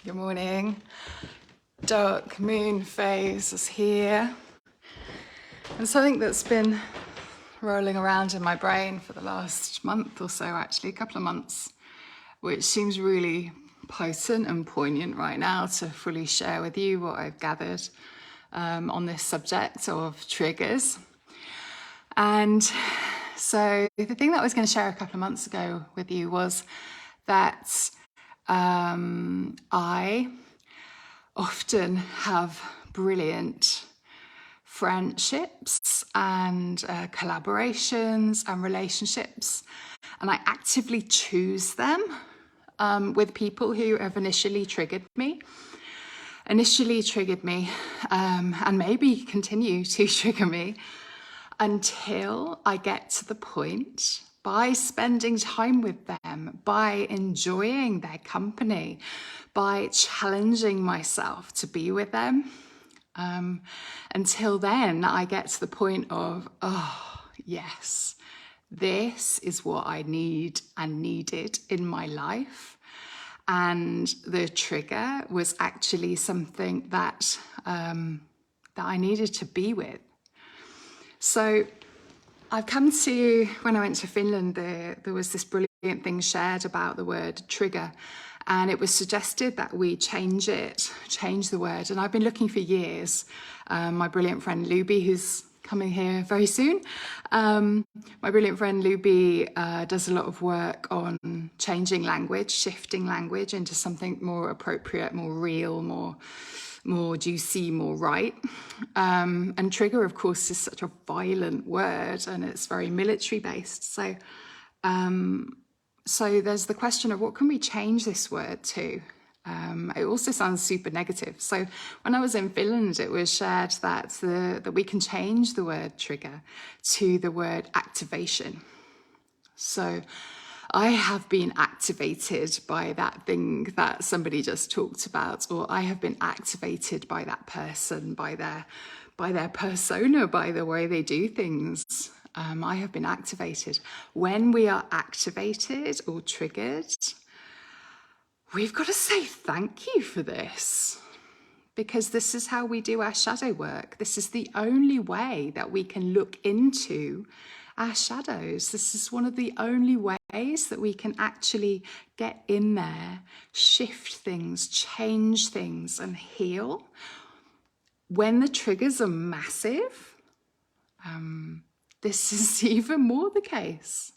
Good morning. Dark moon phase is here. And something that's been rolling around in my brain for the last month or so, actually, a couple of months, which seems really potent and poignant right now to fully share with you what I've gathered on this subject of triggers. And so the thing that I was going to share a couple of months ago with you was that I often have brilliant friendships and collaborations and relationships, and I actively choose them with people who have initially triggered me, and maybe continue to trigger me until I get to the point, by spending time with them, by enjoying their company, by challenging myself to be with them. Until then, I get to the point of, oh, yes, this is what I need and needed in my life. And the trigger was actually something that I needed to be with. So I've come to, when I went to Finland, there was this brilliant thing shared about the word trigger, and it was suggested that we change the word. And I've been looking for years. My brilliant friend Luby, who's coming here very soon, my brilliant friend Luby does a lot of work on changing language, shifting language into something more appropriate, more real, more juicy, more right. And trigger, of course, is such a violent word, and it's very military based. So there's the question of what can we change this word to? It also sounds super negative. So when I was in Finland, it was shared that we can change the word trigger to the word activation. So I have been activated by that thing that somebody just talked about, or I have been activated by that person, by their persona, by the way they do things. I have been activated. When we are activated or triggered, we've got to say thank you for this, because this is how we do our shadow work. This is the only way that we can look into our shadows. This is one of the only ways that we can actually get in there, shift things, change things, and heal. When the triggers are massive, this is even more the case.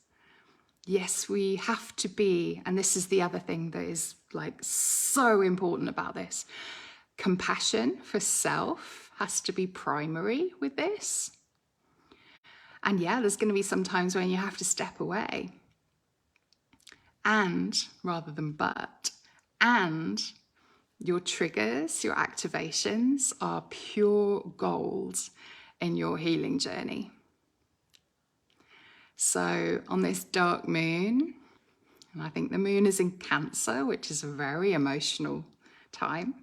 Yes, we have to be, and this is the other thing that is like so important about this. Compassion for self has to be primary with this. And yeah, there's going to be some times when you have to step away. And rather than but, and your triggers, your activations are pure gold in your healing journey. So on this dark moon, and I think the moon is in Cancer, which is a very emotional time.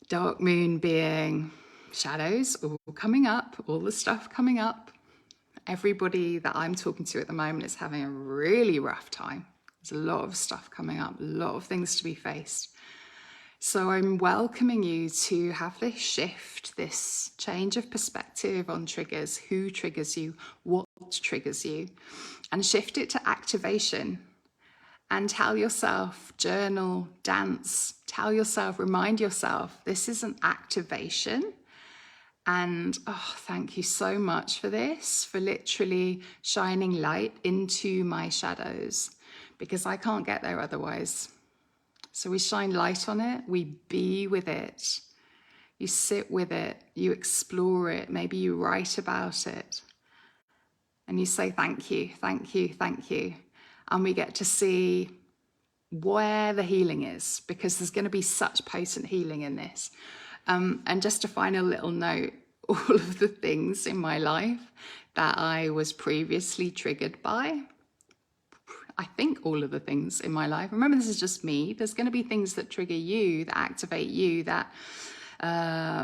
Dark moon being shadows all coming up, all the stuff coming up. Everybody that I'm talking to at the moment is having a really rough time. There's a lot of stuff coming up, a lot of things to be faced. So I'm welcoming you to have this shift, this change of perspective on triggers, who triggers you, what triggers you, and shift it to activation. And tell yourself, journal, dance, tell yourself, remind yourself, this is an activation. And thank you so much for this, for literally shining light into my shadows, because I can't get there otherwise. So we shine light on it, we be with it, you sit with it, you explore it, maybe you write about it, and you say thank you, thank you, thank you. And we get to see where the healing is, because there's going to be such potent healing in this. And just a final little note, all of the things in my life that I was previously triggered by, I think all of the things in my life, remember this is just me, there's going to be things that trigger you, that activate you, that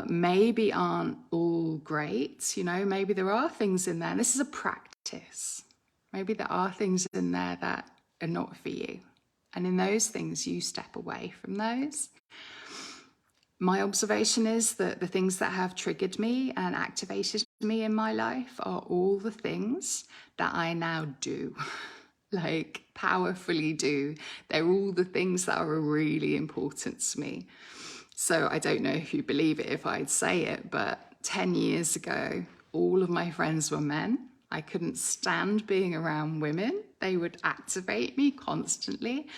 maybe aren't all great, maybe there are things in there, and this is a practice. Maybe there are things in there that are not for you. And in those things, you step away from those. My observation is that the things that have triggered me and activated me in my life are all the things that I now do, like powerfully do. They're all the things that are really important to me. So I don't know if you believe it if I'd say it, but 10 years ago, all of my friends were men. I couldn't stand being around women. They would activate me constantly.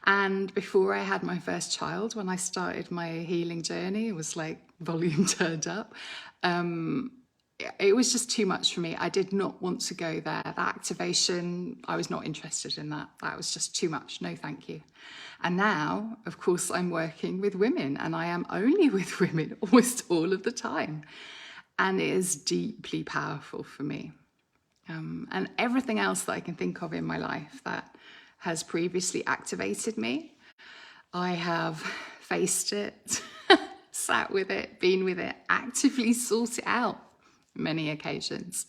And before I had my first child, when I started my healing journey, it was like volume turned up. It was just too much for me. I did not want to go there. That activation, I was not interested in that. That was just too much. No, thank you. And now, of course, I'm working with women, and I am only with women almost all of the time. And it is deeply powerful for me. And everything else that I can think of in my life that has previously activated me, I have faced it, sat with it, been with it, actively sought it out many occasions.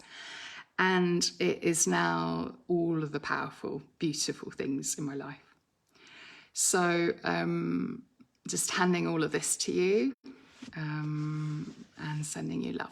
And it is now all of the powerful, beautiful things in my life. So just handing all of this to you and sending you love.